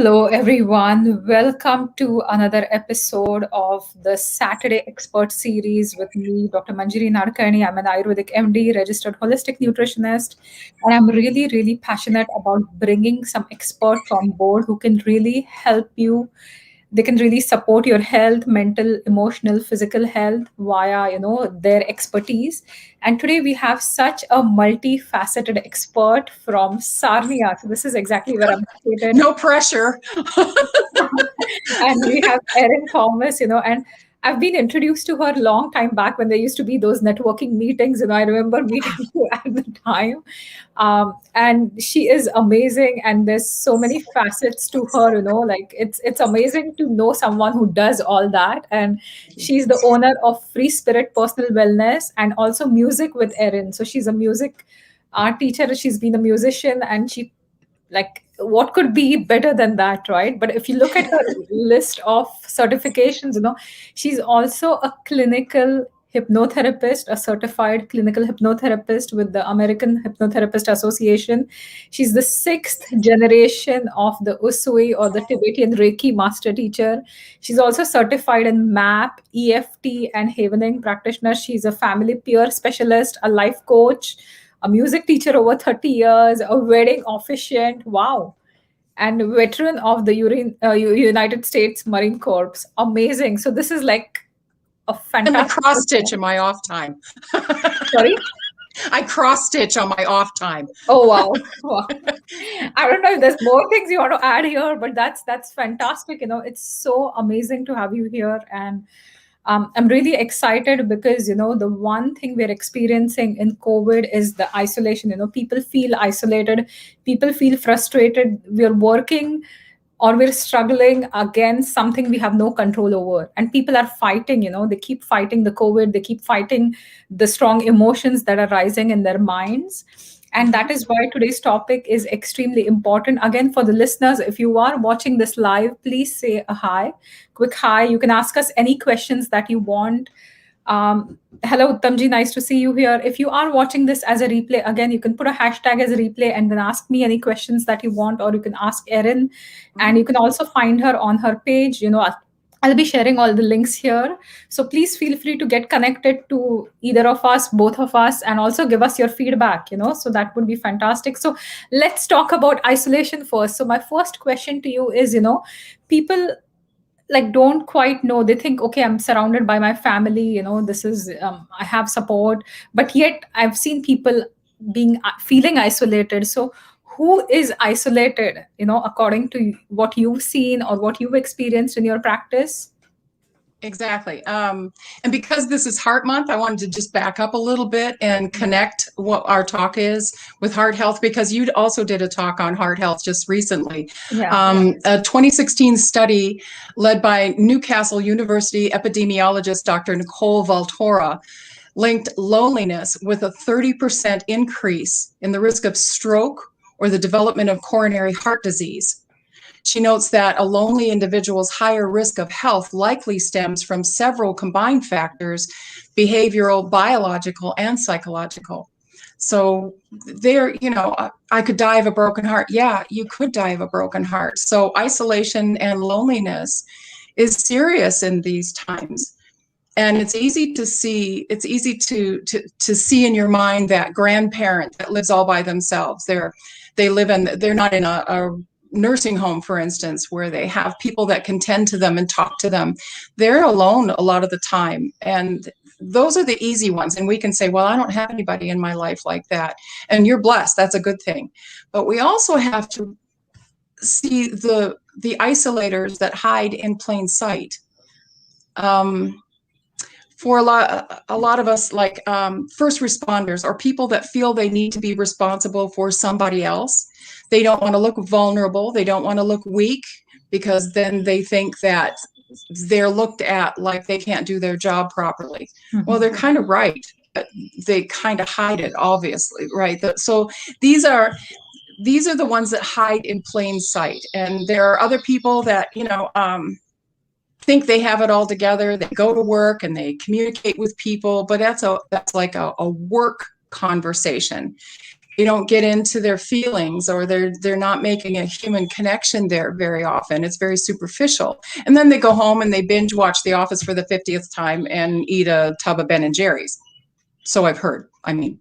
Hello, everyone. Welcome to another episode of the Saturday Expert Series with me, Dr. Manjari Nadkarni. I'm an Ayurvedic MD, registered holistic nutritionist, and I'm really, really passionate about bringing some experts on board who can really help you. They can really support your health, mental, emotional, physical health via, their expertise. And today we have such a multifaceted expert from Sarnia. So this is exactly where I'm located. No pressure. And we have Erin Thomas, and I've been introduced to her a long time back when there used to be those networking meetings. I remember meeting you at the time. And she is amazing. And there's so many facets to her, like it's amazing to know someone who does all that. And she's the owner of FreeSpirit Personal Wellness and also Music with Erin. So she's a music art teacher. She's been a musician and she like what could be better than that, right? But if you look at her list of certifications, she's also a clinical hypnotherapist, a certified clinical hypnotherapist with the American Hypnotherapist Association. She's the sixth generation of the Usui or the Tibetan Reiki master teacher. She's also certified in MAP, EFT, and Havening practitioner. She's a family peer specialist, a life coach, a music teacher over 30 years, a wedding officiant, wow, and veteran of the United States Marine Corps. Amazing. So this is like a fantastic. And I cross stitch in my off time. Sorry? I cross stitch on my off time. Oh, wow. Wow. I don't know if there's more things you want to add here, but that's fantastic. It's so amazing to have you here. And I'm really excited because, the one thing we're experiencing in COVID is the isolation. People feel isolated, people feel frustrated. We're working or we're struggling against something we have no control over. And people are fighting, they keep fighting the COVID, they keep fighting the strong emotions that are rising in their minds. And that is why today's topic is extremely important. Again, for the listeners, if you are watching this live, please say a hi, quick hi. You can ask us any questions that you want. Hello, Uttamji, nice to see you here. If you are watching this as a replay, again, you can put a hashtag as a replay and then ask me any questions that you want, or you can ask Erin. And you can also find her on her page. I'll be sharing all the links here. So please feel free to get connected to either of us, both of us, and also give us your feedback, so that would be fantastic. So let's talk about isolation first. So my first question to you is, people like don't quite know. They think, okay, I'm surrounded by my family, this is, I have support, but yet I've seen people feeling isolated. So who is isolated, according to what you've seen or what you've experienced in your practice? Exactly. And because this is Heart Month, I wanted to just back up a little bit and connect what our talk is with heart health, because you also did a talk on heart health just recently. Yeah. A 2016 study led by Newcastle University epidemiologist Dr. Nicole Valtora linked loneliness with a 30% increase in the risk of stroke or the development of coronary heart disease. She notes that a lonely individual's higher risk of health likely stems from several combined factors: behavioral, biological, and psychological. So there, I could die of a broken heart. Yeah, you could die of a broken heart. So isolation and loneliness is serious in these times. And it's easy to see, to see in your mind that grandparent that lives all by themselves. They're not in a nursing home, for instance, where they have people that can tend to them and talk to them. They're alone a lot of the time. And those are the easy ones. And we can say, well, I don't have anybody in my life like that. And you're blessed. That's a good thing. But we also have to see the isolators that hide in plain sight. For a lot of us, like first responders or people that feel they need to be responsible for somebody else. They don't want to look vulnerable. They don't want to look weak, because then they think that they're looked at like they can't do their job properly. Mm-hmm. Well, they're kind of right. But they kind of hide it, obviously, right? So these are the ones that hide in plain sight. And there are other people that, think they have it all together. They go to work and they communicate with people, but that's like a work conversation. they don't get into their feelings, or they're not making a human connection there very often. It's very superficial. And then they go home and they binge watch The Office for the 50th time and eat a tub of Ben & Jerry's. So I've heard. I mean,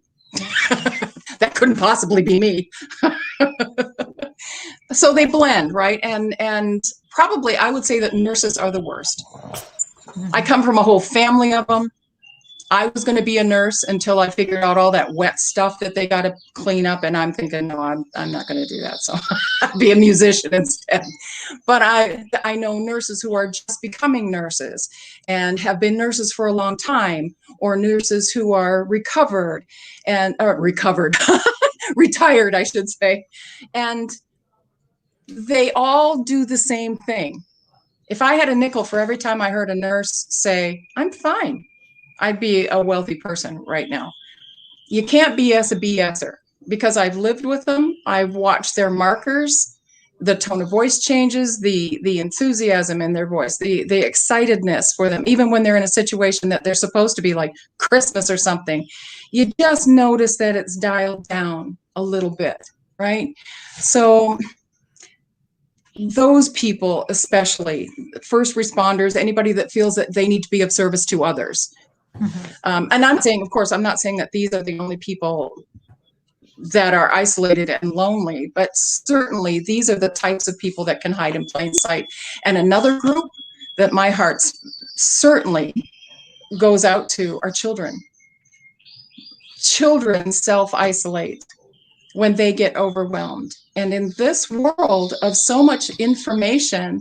that couldn't possibly be me. So they blend, right? And probably I would say that nurses are the worst. I come from a whole family of them. I was going to be a nurse until I figured out all that wet stuff that they got to clean up. And I'm thinking, no, I'm not going to do that. So I'll be a musician instead. But I know nurses who are just becoming nurses and have been nurses for a long time, or nurses who are retired, I should say. And they all do the same thing. If I had a nickel for every time I heard a nurse say, I'm fine, I'd be a wealthy person right now. You can't BS a BSer, because I've lived with them. I've watched their markers, the tone of voice changes, the enthusiasm in their voice, the excitedness for them, even when they're in a situation that they're supposed to be like Christmas or something. You just notice that it's dialed down a little bit, right? So those people, especially first responders, anybody that feels that they need to be of service to others. And I'm saying, of course, I'm not saying that these are the only people that are isolated and lonely, but certainly these are the types of people that can hide in plain sight. And another group that my heart certainly goes out to are children. Children self-isolate when they get overwhelmed. And in this world of so much information,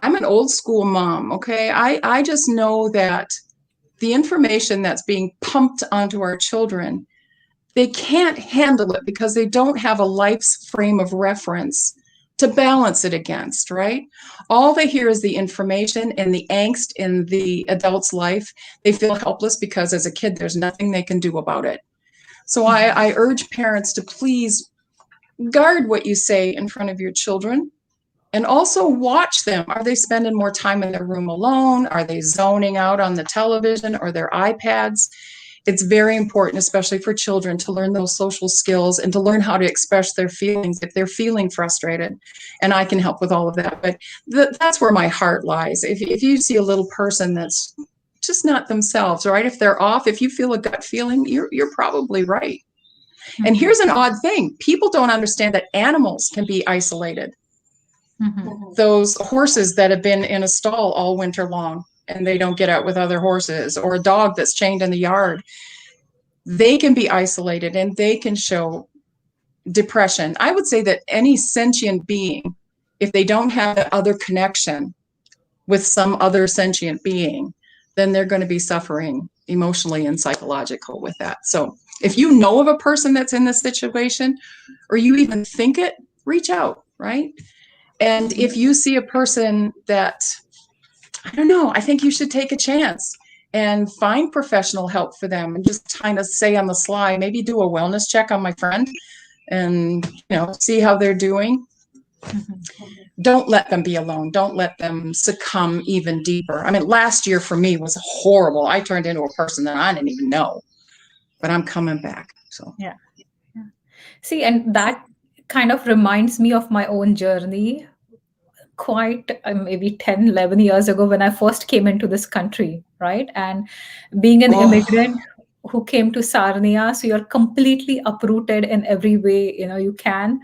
I'm an old school mom, okay? I just know that the information that's being pumped onto our children, they can't handle it because they don't have a life's frame of reference to balance it against, right? All they hear is the information and the angst in the adult's life. They feel helpless because as a kid, there's nothing they can do about it. So I urge parents to please guard what you say in front of your children. And also watch them. Are they spending more time in their room alone? Are they zoning out on the television or their iPads? It's very important, especially for children, to learn those social skills and to learn how to express their feelings if they're feeling frustrated. And I can help with all of that. But that's where my heart lies. If you see a little person that's just not themselves, right? If they're off, if you feel a gut feeling, you're probably right. Mm-hmm. And here's an odd thing. People don't understand that animals can be isolated. Mm-hmm. Those horses that have been in a stall all winter long and they don't get out with other horses, or a dog that's chained in the yard, they can be isolated and they can show depression. I would say that any sentient being, if they don't have that other connection with some other sentient being, then they're going to be suffering emotionally and psychological with that. So if you know of a person that's in this situation, or you even think it, reach out, right? And if you see a person that, I don't know, I think you should take a chance and find professional help for them, and just kind of say on the sly, maybe do a wellness check on my friend and, see how they're doing. Mm-hmm. Don't let them be alone. Don't let them succumb even deeper. I mean, last year for me was horrible. I turned into a person that I didn't even know, but I'm coming back. So, yeah. See, and that kind of reminds me of my own journey. Quite maybe 10, 11 years ago when I first came into this country, right? And being an immigrant who came to Sarnia, so you're completely uprooted in every way, you can.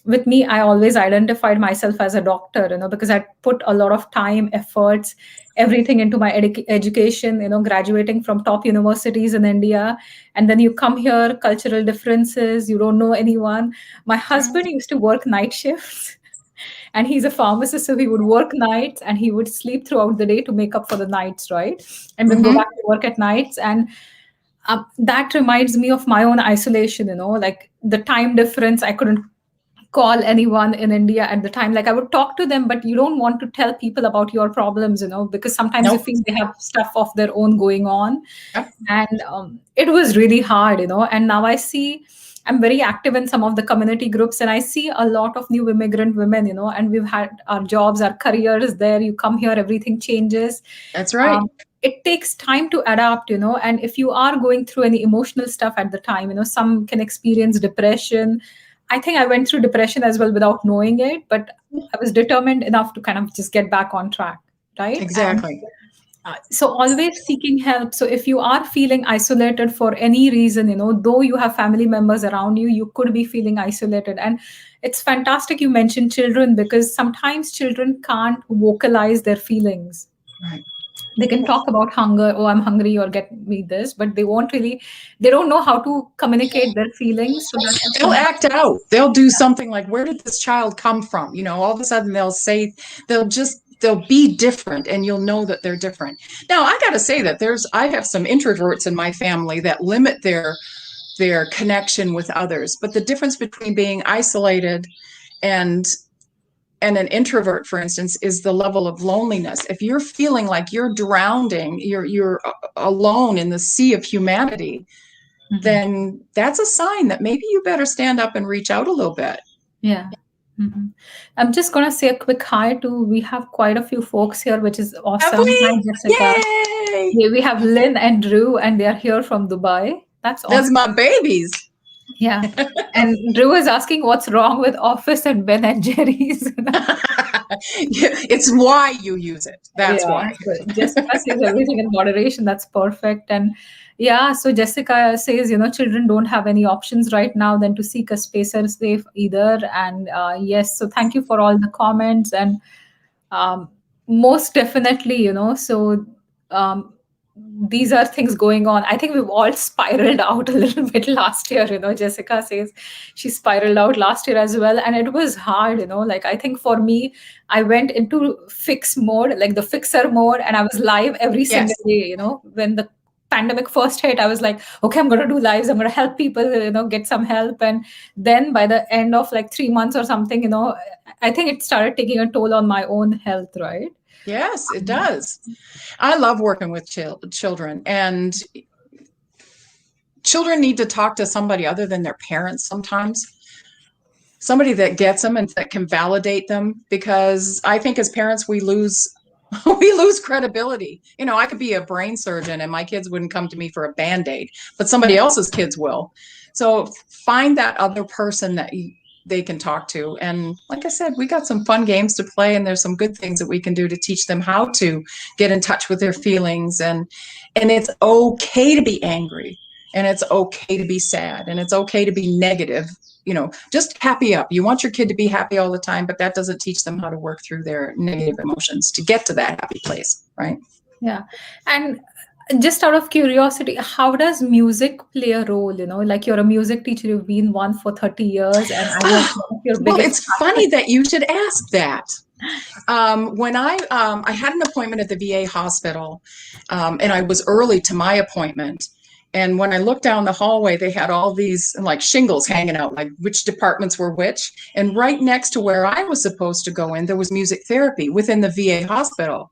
With me, I always identified myself as a doctor, because I put a lot of time, efforts, everything into my education, graduating from top universities in India. And then you come here, cultural differences, you don't know anyone. My husband used to work night shifts. And he's a pharmacist, so he would work nights and he would sleep throughout the day to make up for the nights, right? And then go back to work at nights. And that reminds me of my own isolation, like the time difference. I couldn't call anyone in India at the time. Like I would talk to them, but you don't want to tell people about your problems, because sometimes you feel they have stuff of their own going on. Yep. And it was really hard, and now I see, I'm very active in some of the community groups, and I see a lot of new immigrant women, and we've had our jobs, our careers there. You come here, everything changes. That's right. It takes time to adapt, and if you are going through any emotional stuff at the time, some can experience depression. I think I went through depression as well without knowing it, but I was determined enough to kind of just get back on track, right? And Exactly. so always seeking help. So if you are feeling isolated for any reason, though you have family members around you, you could be feeling isolated. And it's fantastic you mentioned children, because sometimes children can't vocalize their feelings. Right. They can talk about hunger, oh, I'm hungry, or get me this, but they don't know how to communicate their feelings. So that's They'll act out. They'll do something like, where did this child come from? All of a sudden they'll be different, and you'll know that they're different. Now, I got to say that I have some introverts in my family that limit their connection with others. But the difference between being isolated and an introvert, for instance, is the level of loneliness. If you're feeling like you're drowning, you're alone in the sea of humanity, then that's a sign that maybe you better stand up and reach out a little bit. Yeah. I'm just going to say a quick hi to, we have quite a few folks here, which is awesome. Hi, Jessica. Yay! Yeah, we have Lynn and Drew, and they are here from Dubai. That's awesome. That's my babies. Yeah. And Drew is asking what's wrong with Office and Ben and Jerry's. It's why you use it. That's why. So Jessica says everything in moderation. That's perfect. And yeah, so Jessica says, children don't have any options right now than to seek a space or safe either. And yes, so thank you for all the comments. And most definitely, so these are things going on. I think we've all spiraled out a little bit last year. Jessica says she spiraled out last year as well. And it was hard, like I think for me, I went into fix mode, like the fixer mode, and I was live every single day. When the pandemic first hit, I was like, okay, I'm going to do lives. I'm going to help people, get some help. And then by the end of like 3 months or something, I think it started taking a toll on my own health, right? Yes, it does. I love working with children, and children need to talk to somebody other than their parents sometimes. Somebody that gets them and that can validate them, because I think as parents we lose credibility. I could be a brain surgeon and my kids wouldn't come to me for a Band-Aid, but somebody else's kids will. So find that other person that they can talk to. And like I said, we got some fun games to play, and there's some good things that we can do to teach them how to get in touch with their feelings. And it's okay to be angry, and it's okay to be sad, and it's okay to be negative. Just happy up. You want your kid to be happy all the time, but that doesn't teach them how to work through their negative emotions to get to that happy place, right? Yeah. And just out of curiosity, how does music play a role? Like you're a music teacher, you've been one for 30 years, and I was one of your biggest. Well, it's funny that you should ask that. When I had an appointment at the VA hospital, and I was early to my appointment. And when I looked down the hallway, they had all these like shingles hanging out, like which departments were which. And right next to where I was supposed to go in, there was music therapy within the VA hospital.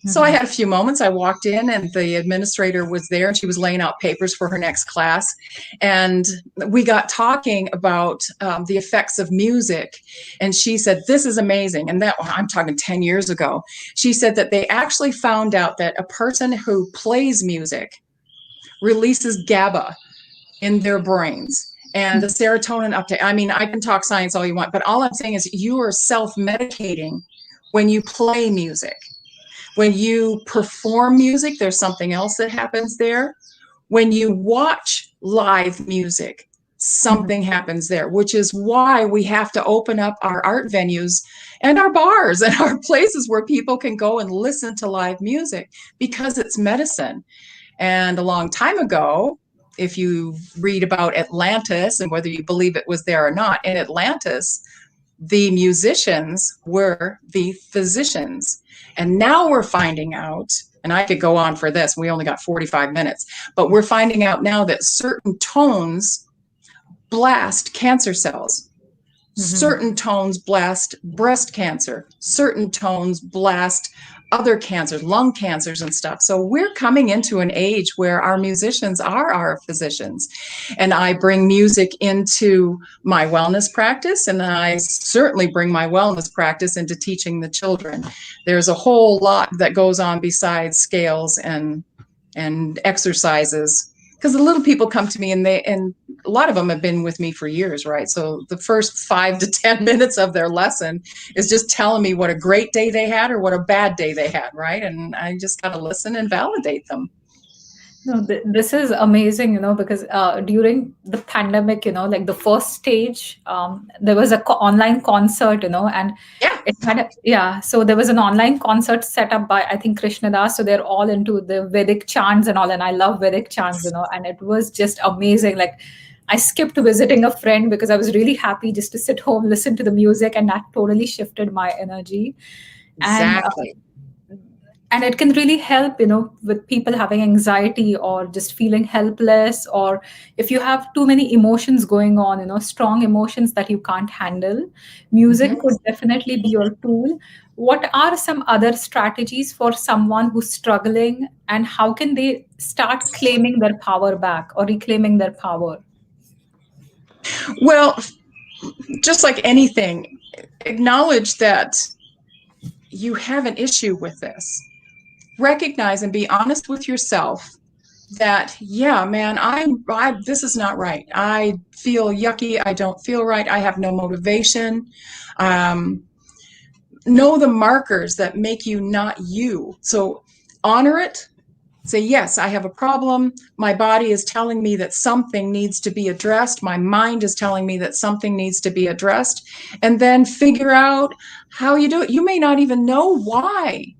So I had a few moments. I walked in, and the administrator was there, and she was laying out papers for her next class. And we got talking about the effects of music. And she said, this is amazing. And I'm talking 10 years ago. She said that they actually found out that a person who plays music releases GABA in their brains. And the serotonin uptake. I mean, I can talk science all you want, but all I'm saying is you are self-medicating when you play music. When you perform music, there's something else that happens there. When you watch live music, something happens there, which is why we have to open up our art venues and our bars and our places where people can go and listen to live music, because it's medicine. And a long time ago, if you read about Atlantis, and whether you believe it was there or not, in Atlantis, the musicians were the physicians. And now we're finding out, and I could go on for this, we only got 45 minutes, but we're finding out now that certain tones blast cancer cells. Certain tones blast breast cancer. Certain tones blast other cancers, lung cancers and stuff. So we're coming into an age where our musicians are our physicians. And I bring music into my wellness practice, and I certainly bring my wellness practice into teaching the children. There's a whole lot that goes on besides scales and exercises, because the little people come to me, and a lot of them have been with me for years, right? So the first 5 to 10 minutes of their lesson is just telling me what a great day they had or what a bad day they had, right? And I just got to listen and validate them. No, this is amazing, because during the pandemic, like the first stage, there was a online concert, and Yeah, it had yeah. So there was an online concert set up by, I think, Krishna Das. So they're all into the Vedic chants and all, and I love Vedic chants, and it was just amazing. Like, I skipped visiting a friend because I was really happy just to sit home, listen to the music, and that totally shifted my energy. And exactly. and it can really help, with people having anxiety or just feeling helpless, or if you have too many emotions going on, strong emotions that you can't handle, music Mm-hmm. could definitely be your tool. What are some other strategies for someone who's struggling, and how can they start claiming their power back or reclaiming their power? Well, just like anything, acknowledge that you have an issue with this. Recognize and be honest with yourself that, yeah, man, this is not right. I feel yucky. I don't feel right. I have no motivation. Um, know the markers that make you not you. So honor it. Say, yes, I have a problem. My body is telling me that something needs to be addressed. My mind is telling me that something needs to be addressed. And then figure out how you do it. You may not even know why,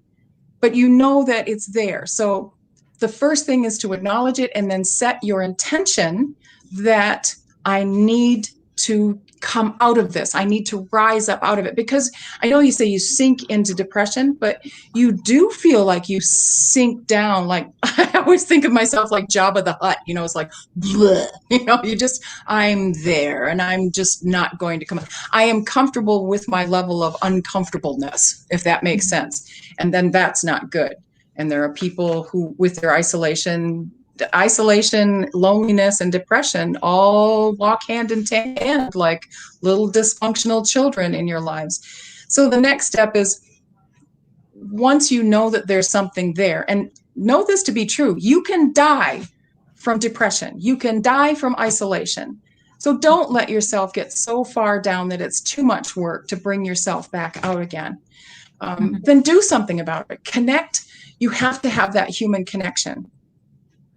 but you know that it's there. So the first thing is to acknowledge it, and then set your intention that I need to come out of this. I need to rise up out of it. Because I know you say you sink into depression, but you do feel like you sink down. Like, I always think of myself like Jabba the Hutt, it's like, bleh, I'm there, and I'm just not going to come. I am comfortable with my level of uncomfortableness, if that makes sense. And then that's not good. And there are people who, with their isolation, loneliness, and depression all walk hand in hand like little dysfunctional children in your lives. So the next step is, once you know that there's something there, and know this to be true, you can die from depression. You can die from isolation. So don't let yourself get so far down that it's too much work to bring yourself back out again. Mhm. Then do something about it. Connect. You have to have that human connection.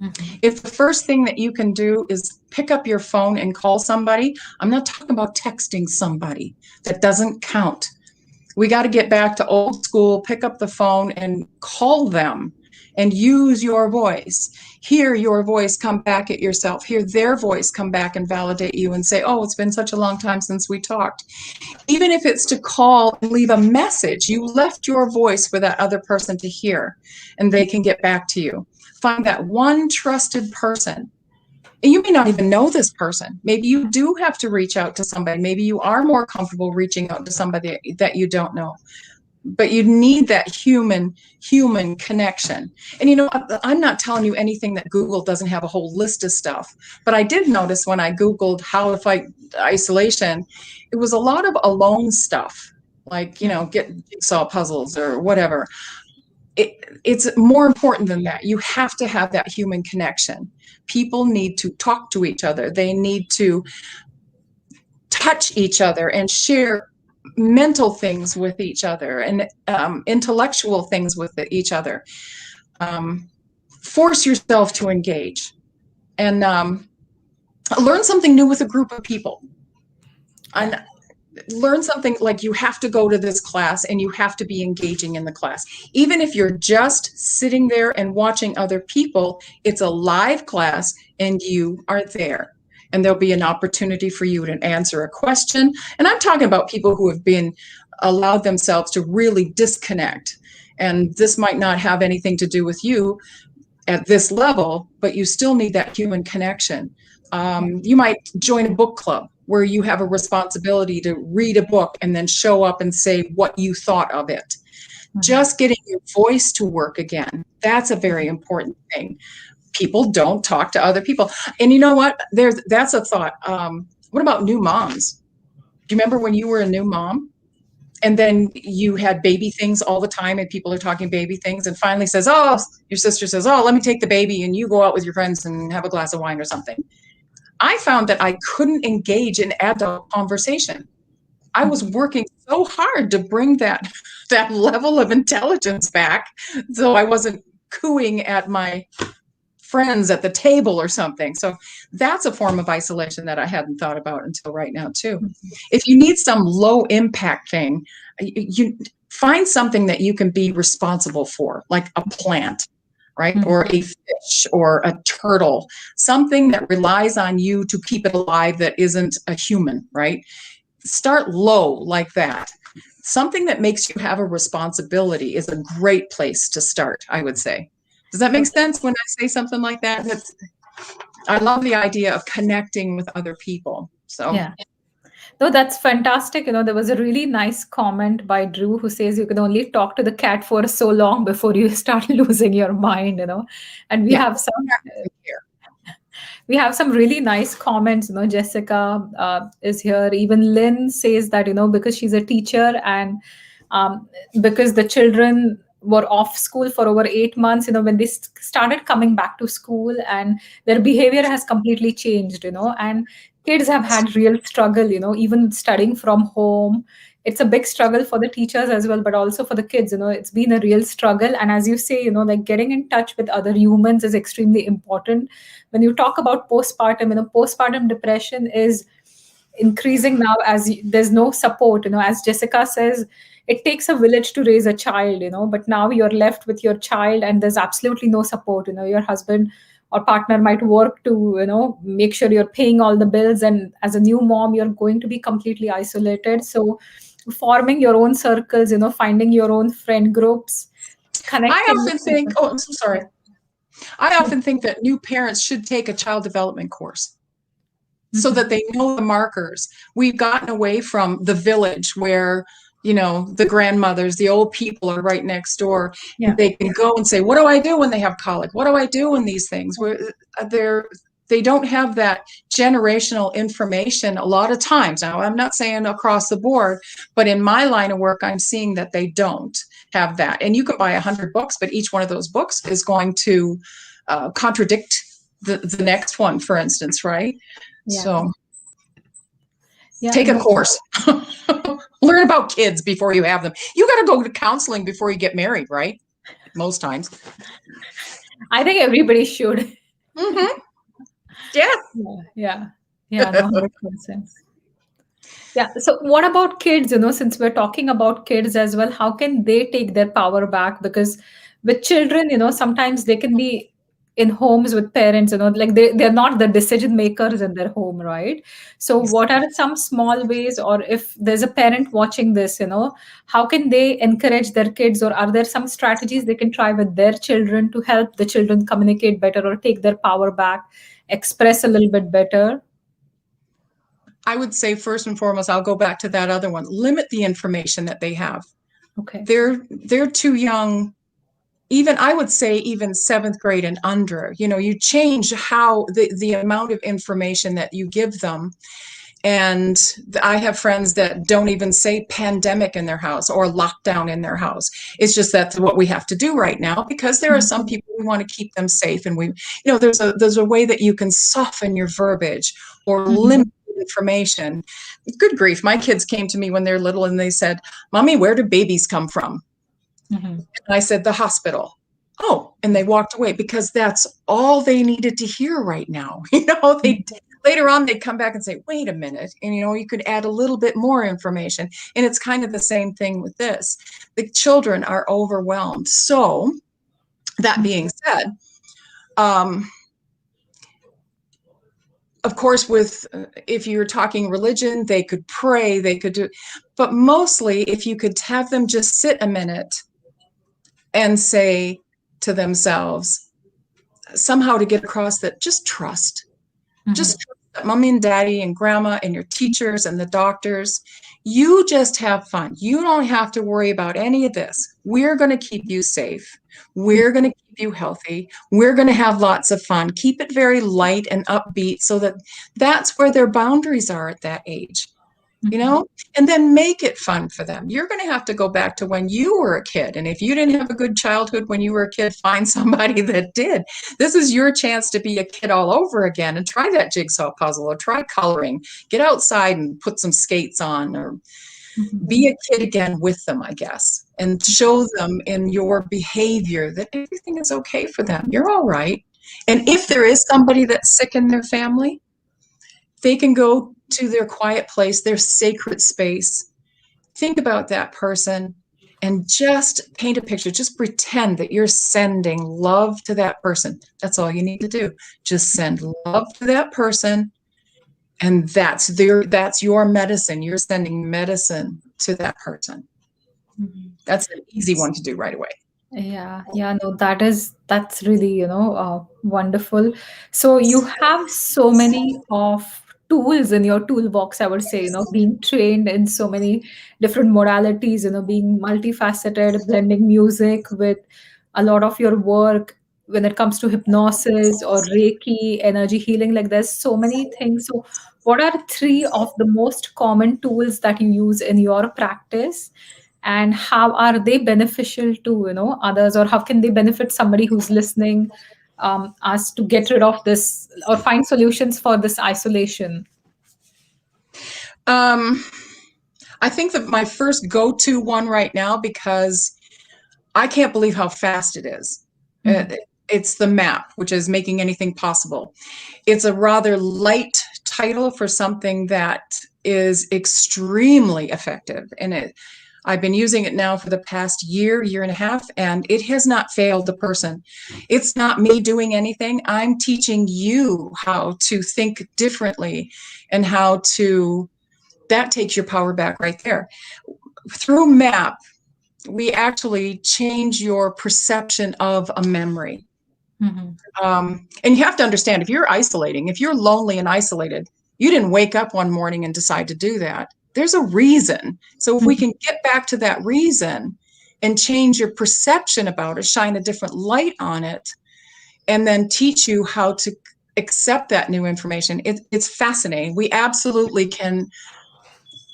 Mhm. If the first thing that you can do is pick up your phone and call somebody, I'm not talking about texting somebody. That doesn't count. We got to get back to old school, pick up the phone and call them, and use your voice. Hear your voice come back at yourself. Hear their voice come back and validate you and say, oh, it's been such a long time since we talked. Even if it's to call and leave a message, you left your voice for that other person to hear, and they can get back to you. Find that one trusted person. And you may not even know this person. Maybe you do have to reach out to somebody. Maybe you are more comfortable reaching out to somebody that you don't know. But you need that human connection. And I'm not telling you anything that Google doesn't have a whole list of stuff. But I did notice when I Googled how to fight isolation, it was a lot of alone stuff, like, get jigsaw puzzles or whatever. It's more important than that. You have to have that human connection. People need to talk to each other. They need to touch each other and share mental things with each other, and intellectual things with each other. Force yourself to engage, and learn something new with a group of people. Yeah. And learn something, like, you have to go to this class and you have to be engaging in the class. Even if you're just sitting there and watching other people, it's a live class and you are there. And there'll be an opportunity for you to answer a question. And I'm talking about people who have been allowed themselves to really disconnect. And this might not have anything to do with you at this level, but you still need that human connection. You might join a book club where you have a responsibility to read a book and then show up and say what you thought of it. just getting your voice to work again. That's a very important thing. People don't talk to other people. And you know what? That's a thought. What about new moms? Do you remember when you were a new mom? And then you had baby things all the time, and people are talking baby things, and finally says, oh, your sister says, oh, let me take the baby and you go out with your friends and have a glass of wine or something. I found that I couldn't engage in adult conversation. I was working so hard to bring that level of intelligence back, so I wasn't cooing at my friends at the table or something. So that's a form of isolation that I hadn't thought about until right now too. If you need some low impact thing, you find something that you can be responsible for, like a plant, right? Mm-hmm. Or a fish or a turtle, something that relies on you to keep it alive that isn't a human, right? Start low like that. Something that makes you have a responsibility is a great place to start, I would say. Does that make sense when I say something like that? I love the idea of connecting with other people. So yeah. No, that's fantastic. There was a really nice comment by Drew who says you can only talk to the cat for so long before you start losing your mind, And we have some really nice comments. Jessica is here. Even Lynn says that, because she's a teacher and because the children were off school for over 8 months, when they started coming back to school, and their behavior has completely changed, and kids have had real struggle, even studying from home. It's a big struggle for the teachers as well, but also for the kids, it's been a real struggle. And as you say, like getting in touch with other humans is extremely important. When you talk about postpartum, postpartum depression is increasing now as there's no support, as Jessica says, it takes a village to raise a child, but now you're left with your child and there's absolutely no support. Your husband or partner might work to, make sure you're paying all the bills. And as a new mom, you're going to be completely isolated. So forming your own circles, finding your own friend groups, connecting. I often think, I'm so sorry. I often think that new parents should take a child development course so that they know the markers. We've gotten away from the village where, the grandmothers, the old people are right next door. Yeah. And they can go and say, what do I do when they have colic? What do I do in these things? They don't have that generational information a lot of times. Now, I'm not saying across the board, but in my line of work, I'm seeing that they don't have that. And you can buy 100 books, but each one of those books is going to contradict the next one, for instance, right? Yeah. So take a course. Learn about kids before you have them. You got to go to counseling before you get married, right? Most times. I think everybody should. Mm-hmm. Yeah. No, makes sense. Yeah. So what about kids, since we're talking about kids as well, how can they take their power back? Because with children, sometimes they can be in homes with parents, like they're not the decision makers in their home, right? So what are some small ways, or if there's a parent watching this, how can they encourage their kids, or are there some strategies they can try with their children to help the children communicate better or take their power back, express a little bit better? I would say first and foremost, I'll go back to that other one. Limit the information that they have. Okay. They're too young. Even I would say even 7th grade and under, you change how the amount of information that you give them. And I have friends that don't even say pandemic in their house or lockdown in their house. It's just that's what we have to do right now, because there are some people we want to keep them safe. And there's a way that you can soften your verbiage or limit information. Good grief. My kids came to me when they're little and they said, Mommy, where do babies come from? And I said, the hospital. Oh, and they walked away, because that's all they needed to hear right now. Later on, they'd come back and say, wait a minute. And, you could add a little bit more information. And it's kind of the same thing with this. The children are overwhelmed. So that being said, of course, if you're talking religion, they could pray, they could do, but mostly if you could have them just sit a minute and say to themselves, somehow to get across that just trust mommy and daddy and grandma and your teachers and the doctors, you just have fun. You don't have to worry about any of this. We're going to keep you safe. We're going to keep you healthy. We're going to have lots of fun. Keep it very light and upbeat so that that's where their boundaries are at that age. And then make it fun for them. You're going to have to go back to when you were a kid. And if you didn't have a good childhood when you were a kid, find somebody that did. This is your chance to be a kid all over again and try that jigsaw puzzle or try coloring. Get outside and put some skates on or be a kid again with them, I guess, and show them in your behavior that everything is okay for them. You're all right. And if there is somebody that's sick in their family, they can go to their quiet place, their sacred space. Think about that person and just paint a picture. Just pretend that you're sending love to that person. That's all you need to do. Just send love to that person. And that's your medicine. You're sending medicine to that person. That's an easy one to do right away. Yeah, no, that's really, wonderful. So you have so many of tools in your toolbox, I would say, being trained in so many different modalities, being multifaceted, blending music with a lot of your work when it comes to hypnosis or Reiki, energy healing, like there's so many things. So what are three of the most common tools that you use in your practice? And how are they beneficial to others, or how can they benefit somebody who's listening, us to get rid of this or find solutions for this isolation? I think that my first go-to one right now, because I can't believe how fast it is. It's the MAP, which is Making Anything Possible. It's a rather light title for something that is extremely effective. And I've been using it now for the past year and a half, and it has not failed the person. It's not me doing anything. I'm teaching you how to think differently and how to, that takes your power back right there. Through MAP, we actually change your perception of a memory. And you have to understand, if you're isolating, if you're lonely and isolated, you didn't wake up one morning and decide to do that. There's a reason. So if we can get back to that reason and change your perception about it, shine a different light on it, and then teach you how to accept that new information, it's fascinating. We absolutely can.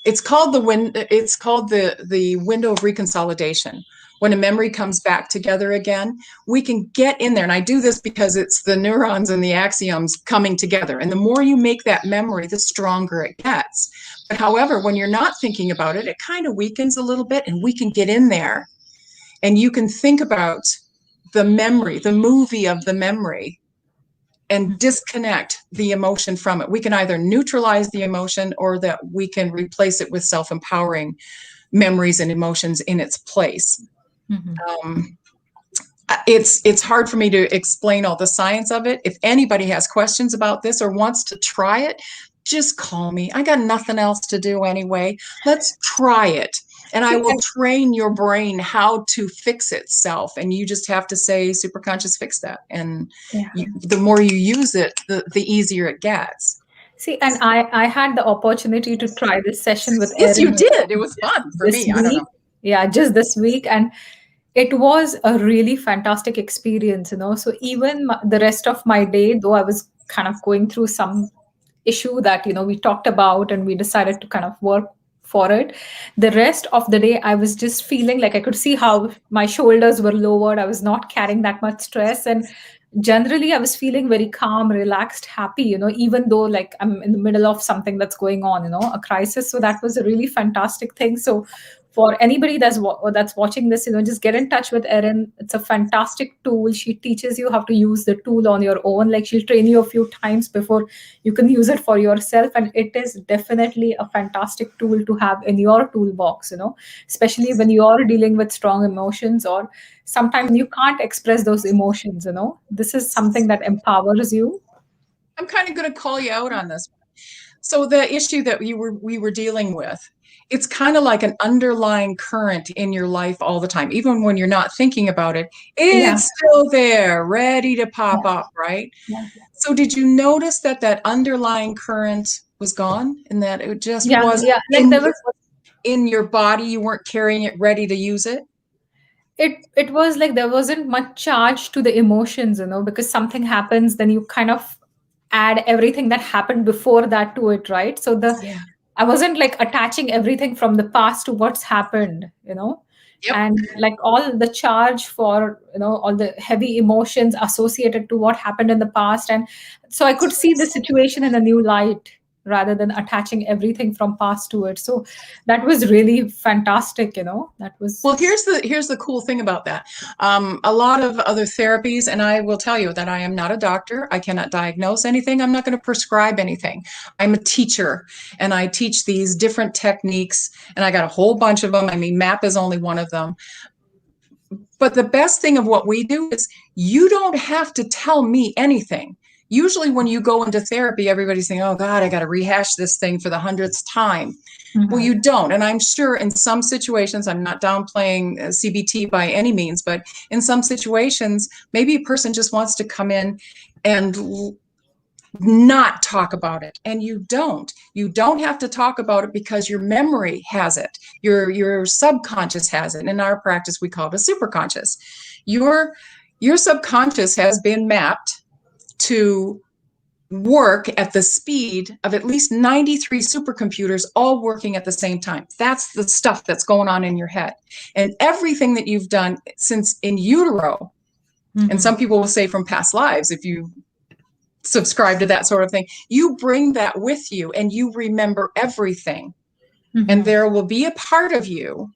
It's called the window of reconsolidation. When a memory comes back together again, we can get in there. And I do this because it's the neurons and the axioms coming together. And the more you make that memory, the stronger it gets. But however, when you're not thinking about it, it kind of weakens a little bit, and we can get in there. And you can think about the memory, the movie of the memory, and disconnect the emotion from it. We can either neutralize the emotion, or that we can replace it with self-empowering memories and emotions in its place. It's hard for me to explain all the science of it. If anybody has questions about this or wants to try it, just call me. I got nothing else to do anyway. Let's try it. And I will train your brain how to fix itself. And you just have to say, superconscious, fix that. And the more you use it, the easier it gets. See, and I had the opportunity to try this session with Yes, Erin. you did. It was fun for me. I don't know. Yeah, just this week. And it was a really fantastic experience, So even the rest of my day, though I was kind of going through some issue that, we talked about and we decided to kind of work for it, the rest of the day, I was just feeling like I could see how my shoulders were lowered. I was not carrying that much stress. And generally, I was feeling very calm, relaxed, happy, even though like I'm in the middle of something that's going on, a crisis. So that was a really fantastic thing. So for anybody that's watching this, just get in touch with Erin. It's a fantastic tool. She teaches you how to use the tool on your own. Like, she'll train you a few times before you can use it for yourself. And it is definitely a fantastic tool to have in your toolbox, especially when you're dealing with strong emotions, or sometimes you can't express those emotions. This is something that empowers you. I'm kind of going to call you out on this. So the issue that we were dealing with It's kind of like an underlying current in your life all the time. Even when you're not thinking about it, Yeah, it's still there, ready to pop yeah, up, right? yeah, So did you notice that that underlying current was gone and that it just yeah, wasn't yeah. Like there was, in your body? You weren't carrying it ready to use it? it was like there wasn't much charge to the emotions, because something happens, then you kind of add everything that happened before that to it, right? So Yeah. I wasn't like attaching everything from the past to what's happened, Yep. and like all the charge for, all the heavy emotions associated to what happened in the past. And so I could see the situation in a new light rather than attaching everything from past to it. So that was really fantastic, that was. Well, here's the cool thing about that. A lot of other therapies, and I will tell you that I am not a doctor. I cannot diagnose anything. I'm not going to prescribe anything. I'm a teacher, and I teach these different techniques, and I got a whole bunch of them. I mean, MAP is only one of them. But the best thing of what we do is you don't have to tell me anything. Usually, when you go into therapy, everybody's saying, oh, God, I got to rehash this thing for the 100th time. Well, Mhm. you don't. And I'm sure in some situations, I'm not downplaying CBT by any means, but in some situations, maybe a person just wants to come in and not talk about it. And you don't have to talk about it because your memory has it. Your subconscious has it. In our practice, we call it a superconscious. Your subconscious has been mapped to work at the speed of at least 93 supercomputers all working at the same time. That's the stuff that's going on in your head. And everything that you've done since in utero, and some Mhm. people will say from past lives, if you subscribe to that sort of thing, you bring that with you and you remember everything. And Mhm. there will be a part of you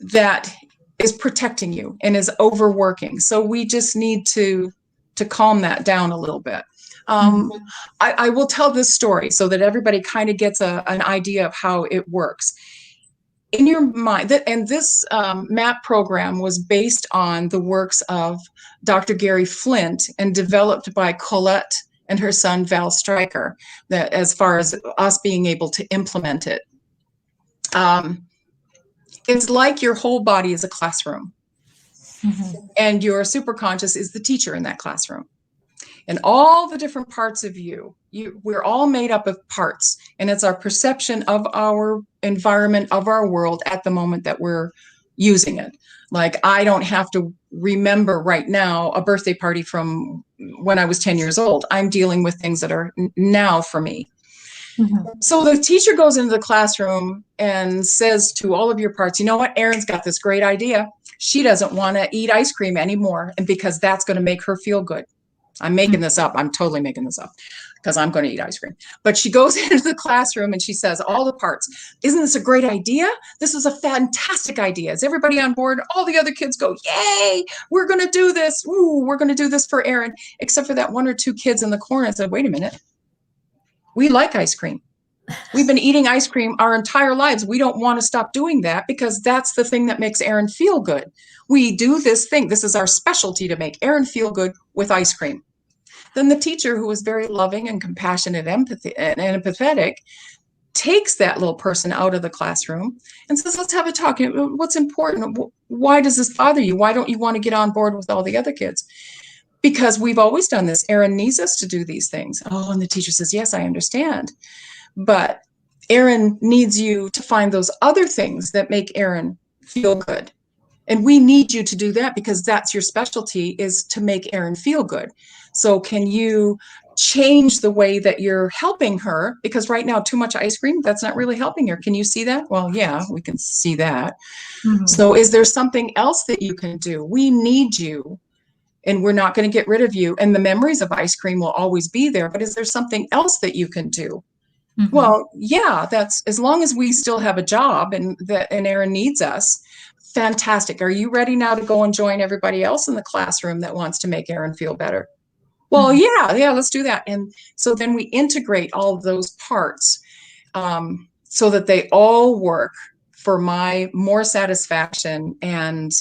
that is protecting you and is overworking. So we just need to calm that down a little bit. Mhm. I will tell this story so that everybody kind of gets an idea of how it works in your mind. And this MAP program was based on the works of Dr. Gary Flint and developed by Colette and her son Val Stryker, that as far as us being able to implement it. It's like your whole body is a classroom, Mhm. and your superconscious is the teacher in that classroom. And all the different parts of we're all made up of parts, and it's our perception of our environment, of our world at the moment that we're using it. Like, I don't have to remember right now a birthday party from when I was 10 years old. I'm dealing with things that are now for me. Mhm. So the teacher goes into the classroom and says to all of your parts, you know what, Erin's got this great idea. She doesn't want to eat ice cream anymore, and because that's going to make her feel good. I'm making this up. I'm totally making this up because I'm going to eat ice cream. But she goes into the classroom and she says, all the parts, isn't this a great idea? This is a fantastic idea. Is everybody on board? All the other kids go, yay, we're going to do this. Ooh, we're going to do this for Erin, except for that one or two kids in the corner and said, wait a minute. We like ice cream. We've been eating ice cream our entire lives. We don't want to stop doing that because that's the thing that makes Erin feel good. We do this thing. This is our specialty, to make Erin feel good with ice cream. Then the teacher, who was very loving and compassionate and empathetic, takes that little person out of the classroom and says, let's have a talk. What's important? Why does this bother you? Why don't you want to get on board with all the other kids? Because we've always done this. Erin needs us to do these things. Oh, and the teacher says, yes, I understand. But Erin needs you to find those other things that make Erin feel good. And we need you to do that because that's your specialty, is to make Erin feel good. So can you change the way that you're helping her? Because right now, too much ice cream, that's not really helping her. Can you see that? Well, yeah, we can see that. Mhm. So is there something else that you can do? We need you, and we're not going to get rid of you. And the memories of ice cream will always be there. But is there something else that you can do? Mhm. Well, yeah, that's as long as we still have a job and Erin needs us. Fantastic. Are you ready now to go and join everybody else in the classroom that wants to make Erin feel better? Well, Mhm. yeah, let's do that. And so then we integrate all of those parts so that they all work for my more satisfaction and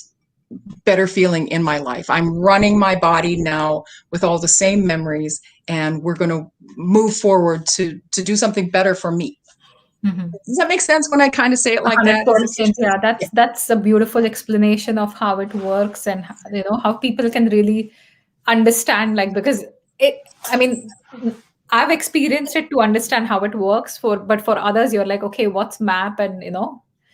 better feeling in my life. I'm running my body now with all the same memories, and we're going to move forward to do something better for me. Mhm. Does that make sense when I kind of say it like that? 100%. Yeah, Yeah. that's a beautiful explanation of how it works, and how people can really understand, like, because it I mean, I've experienced it to understand how it works, but for others you're like, okay, what's map? And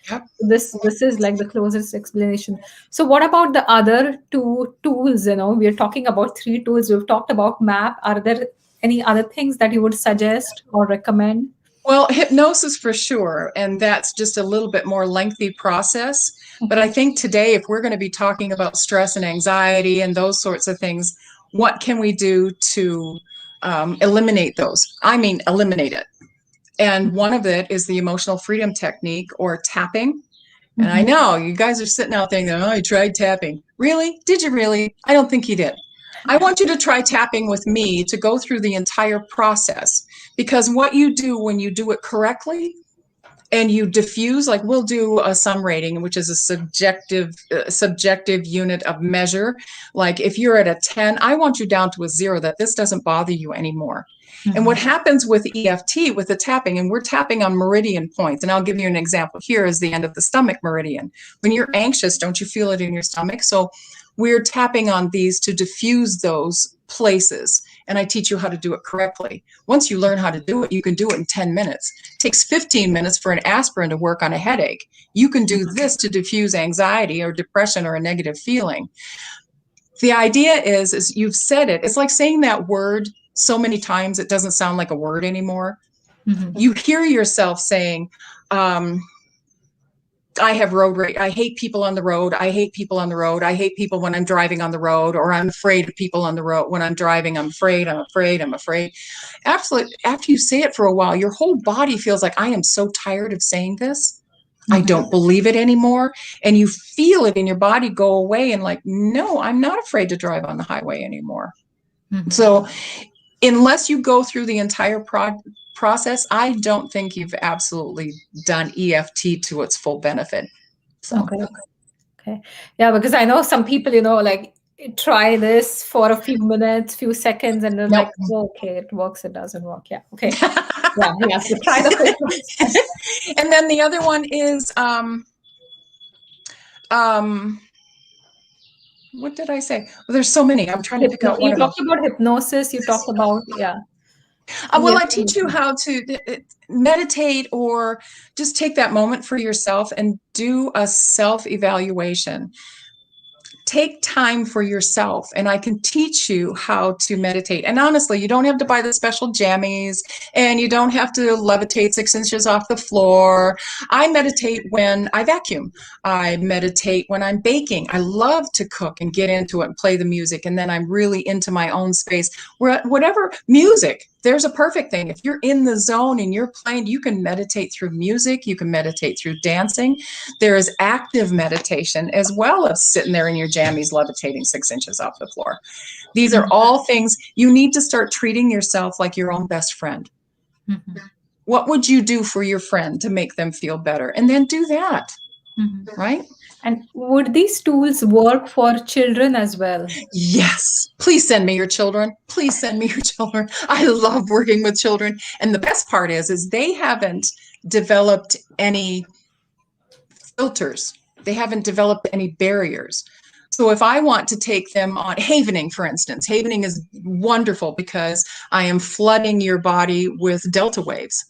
Yep. this is like the closest explanation. So what about the other two tools? We're talking about three tools. We've talked about map. Are there any other things that you would suggest or recommend? Well, hypnosis for sure, and that's just a little bit more lengthy process. But I Okay. think today, if we're going to be talking about stress and anxiety and those sorts of things, what can we do to eliminate those? I mean, eliminate it. And one of it is the emotional freedom technique or tapping. And I Mhm. know you guys are sitting out there going, oh, I tried tapping. Really? Did you really? I don't think you did. I want you to try tapping with me to go through the entire process, because what you do when you do it correctly and you diffuse, like we'll do a sum rating, which is a subjective unit of measure. Like if you're at a 10, I want you down to a 0, that this doesn't bother you anymore. And what Mhm. happens with EFT, with the tapping, and we're tapping on meridian points, and I'll give you an example. Here is the end of the stomach meridian. When you're anxious, don't you feel it in your stomach? So we're tapping on these to diffuse those places. And I teach you how to do it correctly. Once you learn how to do it, you can do it in 10 minutes. It takes 15 minutes for an aspirin to work on a headache. You can do this to diffuse anxiety or depression or a negative feeling. The idea is you've said it. It's like saying that word so many times it doesn't sound like a word anymore. Mhm. You hear yourself saying, I have road rage. I hate people on the road. I hate people on the road. I hate people when I'm driving on the road, or I'm afraid of people on the road. When I'm driving, I'm afraid, I'm afraid, I'm afraid. Absolutely. After you say it for a while, your whole body feels like, I am so tired of saying this. I Mhm. don't believe it anymore. And you feel it in your body go away and like, no, I'm not afraid to drive on the highway anymore. Mhm. So unless you go through the entire process, I don't think you've absolutely done EFT to its full benefit. So. Okay. Okay. Yeah, because I know some people, like try this for a few minutes, few seconds, and they're Nope. like, oh, okay, it works, it doesn't work. Yeah. Okay. Yeah. Yeah. So try the quick one. And then the other one is um, what did I say? Well, there's so many. I'm trying to pick out one You of them. talked about hypnosis. You talked about, yeah. Well, I EFT. teach you how to meditate or just take that moment for yourself and do a self-evaluation. Take time for yourself, and I can teach you how to meditate. And honestly, you don't have to buy the special jammies, and you don't have to levitate 6 inches off the floor. I meditate when I vacuum. I meditate when I'm baking. I love to cook and get into it and play the music, and then I'm really into my own space. Whatever music, there's a perfect thing. If you're in the zone and you're playing, you can meditate through music, you can meditate through dancing. There is active meditation as well as sitting there in your jammies levitating 6 inches off the floor. These are Mhm. all things you need to start treating yourself like your own best friend. Mhm. What would you do for your friend to make them feel better? And then do that, Mhm. right? And would these tools work for children as well? Yes. Please send me your children. Please send me your children. I love working with children. And the best part is they haven't developed any filters. They haven't developed any barriers. So if I want to take them on havening, for instance, havening is wonderful because I am flooding your body with delta waves.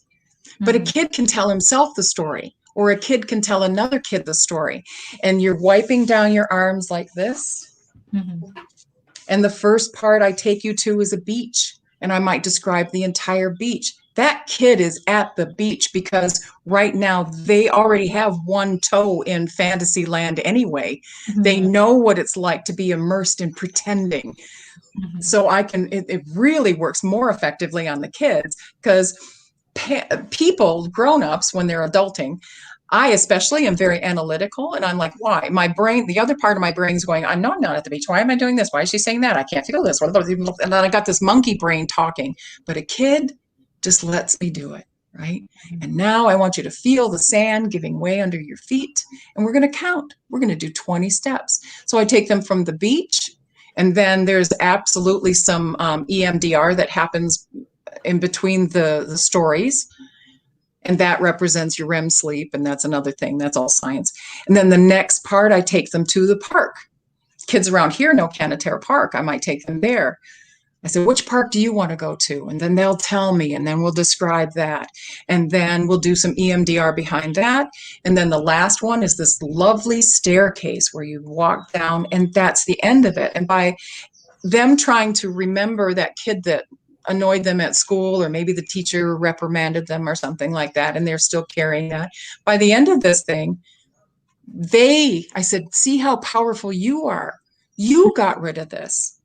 But a Mhm. kid can tell himself the story, or a kid can tell another kid the story. And you're wiping down your arms like this. Mhm. And the first part I take you to is a beach, and I might describe the entire beach. That kid is at the beach because right now they already have one toe in fantasy land anyway. They Mhm. know what it's like to be immersed in pretending. Mhm. So it really works more effectively on the kids because people, grown-ups, when they're adulting, I especially am very analytical, and I'm like, why? My brain, the other part of my brain is going, I'm not at the beach. Why am I doing this? Why is she saying that? I can't feel this. And then I got this monkey brain talking. But a kid just lets me do it, right? And now I want you to feel the sand giving way under your feet, and we're going to count. We're going to do 20 steps. So I take them from the beach, and then there's absolutely some EMDR that happens in between the stories. And that represents your REM sleep. And that's another thing. That's all science. And then the next part, I take them to the park. Kids around here know Canatare Park. I might take them there. I said, which park do you want to go to? And then they'll tell me, and then we'll describe that. And then we'll do some EMDR behind that. And then the last one is this lovely staircase where you walk down, and that's the end of it. And by them trying to remember that kid that annoyed them at school, or maybe the teacher reprimanded them or something like that, and they're still carrying that, by the end of this thing, I said, see how powerful you are. You got rid of this.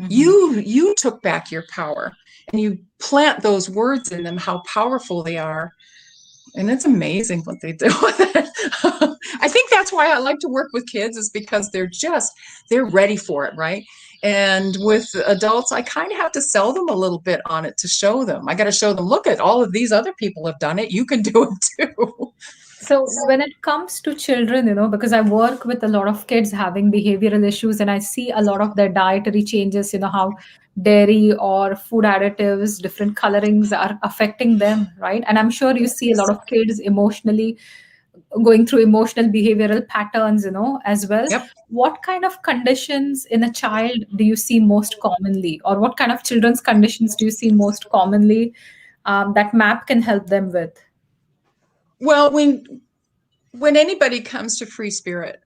You took back your power, and you plant those words in them, how powerful they are. And it's amazing what they do with it. I think that's why I like to work with kids, is because they're ready for it, right? And with adults, I kind of have to sell them a little bit on it to show them. I got to show them, look at all of these other people have done it. You can do it too. So when it comes to children, because I work with a lot of kids having behavioral issues, and I see a lot of their dietary changes, how dairy or food additives, different colorings are affecting them, right? And I'm sure you see a lot of kids emotionally going through emotional behavioral patterns, as well. Yep. What kind of conditions in a child do you see most commonly, or what kind of children's conditions do you see most commonly that MAP can help them with? Well, when anybody comes to FreeSpirit,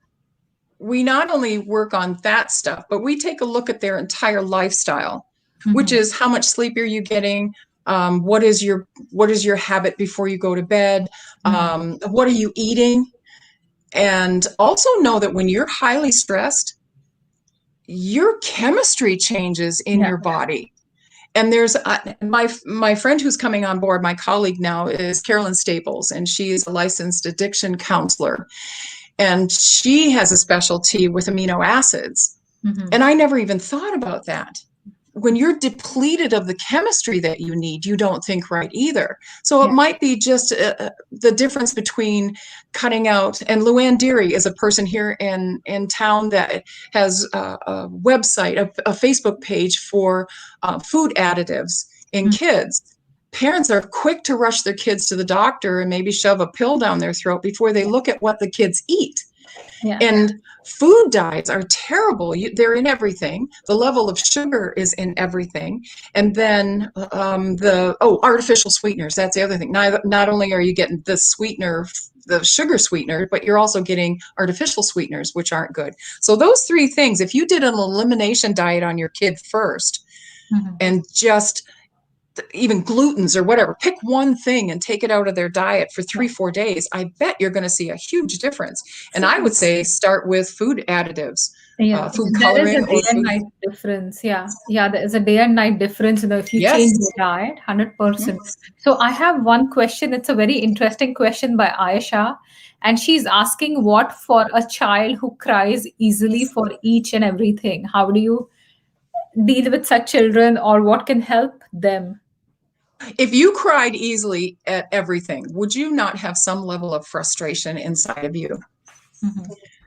we not only work on that stuff, but we take a look at their entire lifestyle, which is how much sleep are you getting? What is your habit before you go to bed? What are you eating? And also know that when you're highly stressed, your chemistry changes in your body. And there's my friend who's coming on board, my colleague now, is Carolyn Staples, and she's a licensed addiction counselor. And she has a specialty with amino acids. And I never even thought about that. When you're depleted of the chemistry that you need, you don't think right either. So it might be just the difference between cutting out. And Luann Deary is a person here in town that has a website, a Facebook page for food additives in kids. Parents are quick to rush their kids to the doctor and maybe shove a pill down their throat before they look at what the kids eat. And food dyes are terrible. They're in everything. The level of sugar is in everything. And then artificial sweeteners. That's the other thing. Not only are you getting the sweetener, the sugar sweetener, but you're also getting artificial sweeteners, which aren't good. So those three things, if you did an elimination diet on your kid first, and just even glutens or whatever, pick one thing and take it out of their diet for 3-4 days, I bet you're going to see a huge difference. And I would say start with food additives, food coloring. There is a day and night difference. Yeah, there is a day and night difference. If you change your diet, 100%. So I have one question. It's a very interesting question by Ayesha. And she's asking, what for a child who cries easily for each and everything? How do you deal with such children, or what can help them? If you cried easily at everything, would you not have some level of frustration inside of you?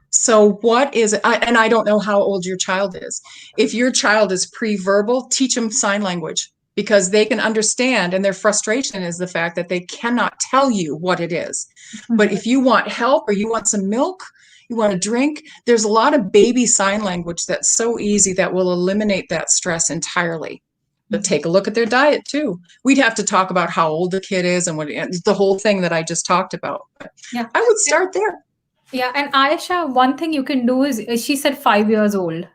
So what is it? And I don't know how old your child is. If your child is pre-verbal, teach them sign language, because they can understand, and their frustration is the fact that they cannot tell you what it is. But if you want help, or you want some milk, you want a drink, there's a lot of baby sign language that's so easy that will eliminate that stress entirely. But take a look at their diet too. We'd have to talk about how old the kid is and the whole thing that I just talked about. But I would start there. Yeah. And Ayesha, one thing you can do is, she said 5 years old.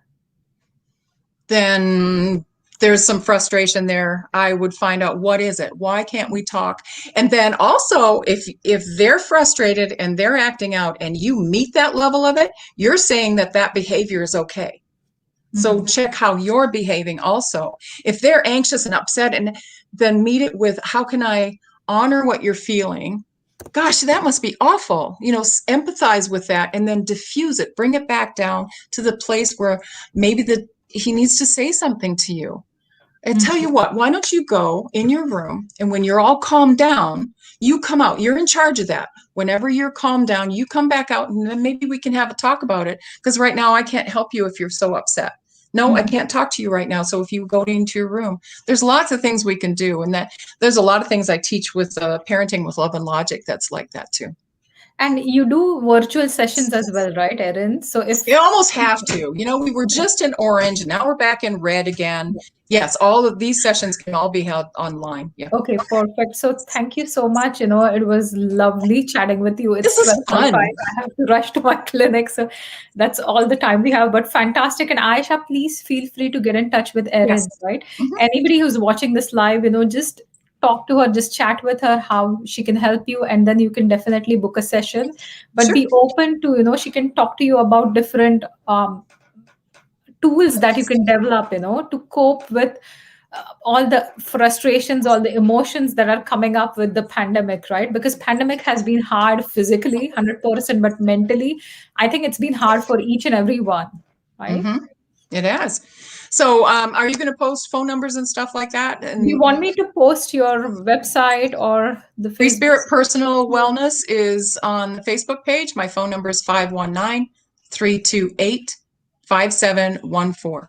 Then there's some frustration there. I would find out, what is it? Why can't we talk? And then also, if they're frustrated and they're acting out and you meet that level of it, you're saying that behavior is okay. So check how you're behaving also. If they're anxious and upset, and then meet it with, how can I honor what you're feeling? Gosh, that must be awful. Empathize with that, and then diffuse it. Bring it back down to the place where maybe he needs to say something to you. And tell you what, why don't you go in your room, and when you're all calmed down, you come out. You're in charge of that. Whenever you're calmed down, you come back out, and then maybe we can have a talk about it. Because right now I can't help you if you're so upset. No, I can't talk to you right now. So if you go into your room, there's lots of things we can do. And that there's a lot of things I teach with parenting with love and logic that's like that too. And you do virtual sessions as well, right, Erin? So You if almost have to. We were just in orange, and now we're back in red again. Yes, all of these sessions can all be held online. Yeah. okay, perfect. So thank you so much. It was lovely chatting with you. This It's is 12:45. fun. I have to rush to my clinic, so that's all the time we have. But fantastic. And Aisha, please feel free to get in touch with Yes. Erin, right? Mhm. Anybody who's watching this live, just talk to her, just chat with her how she can help you, and then you can definitely book a session. But Sure. be open to, she can talk to you about different tools that you can develop, to cope with all the frustrations, all the emotions that are coming up with the pandemic, right? Because pandemic has been hard physically, 100%, but mentally, I think it's been hard for each and every one, right? Mm-hmm. It has. So are you going to post phone numbers and stuff like that? Do you And want me to post your website or the Free Facebook? Spirit Personal Wellness is on the Facebook page. My phone number is 519-328-5714.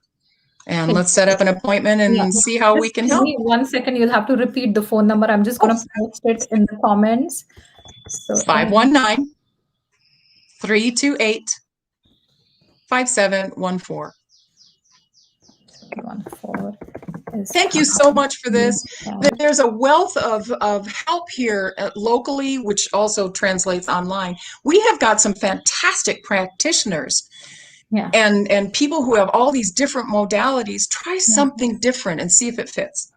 And Okay. let's set up an appointment Yeah. and see how we Just can give help. me 1 second. You'll have to repeat the phone number. I'm just going Oh, to post it in the comments. So, 519-328-5714. 14 is Thank you so much for this. There's a wealth of help here locally, which also translates online. We have got some fantastic practitioners yeah. and people who have all these different modalities. Try Yeah. something different and see if it fits.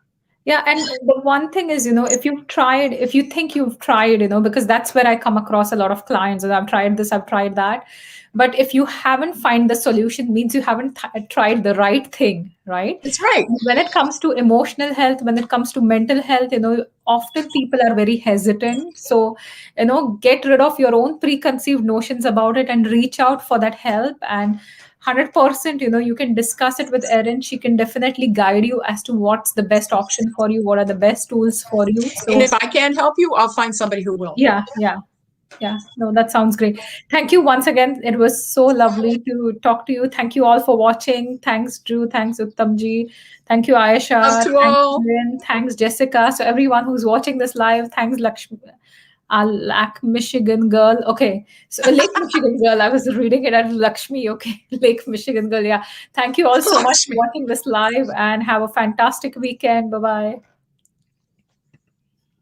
Yeah, and the one thing is, if you think you've tried, because that's where I come across a lot of clients, and I've tried this, I've tried that. But if you haven't find the solution, means you haven't tried the right thing, right? That's right. When it comes to emotional health, when it comes to mental health, often people are very hesitant. So, get rid of your own preconceived notions about it and reach out for that help. And 100%, you can discuss it with Erin. She can definitely guide you as to what's the best option for you, what are the best tools for you. And So if I can't help you, I'll find somebody who will. yeah, yeah. Yeah, no, that sounds great. Thank you once again. It was so lovely to talk to you. Thank you all for watching. Thanks, Drew. Thanks, Uttamji. Thank you, Love Ayesha. to Thanks, all. Lynn. Thanks, Jessica. So everyone who's watching this live, thanks, Lakshmi. Lake Michigan girl. Okay. So Lake Michigan girl. I was reading it as Lakshmi. Okay. Lake Michigan girl. Yeah. Thank you all so much for Lakshmi. watching this live and have a fantastic weekend. Bye-bye.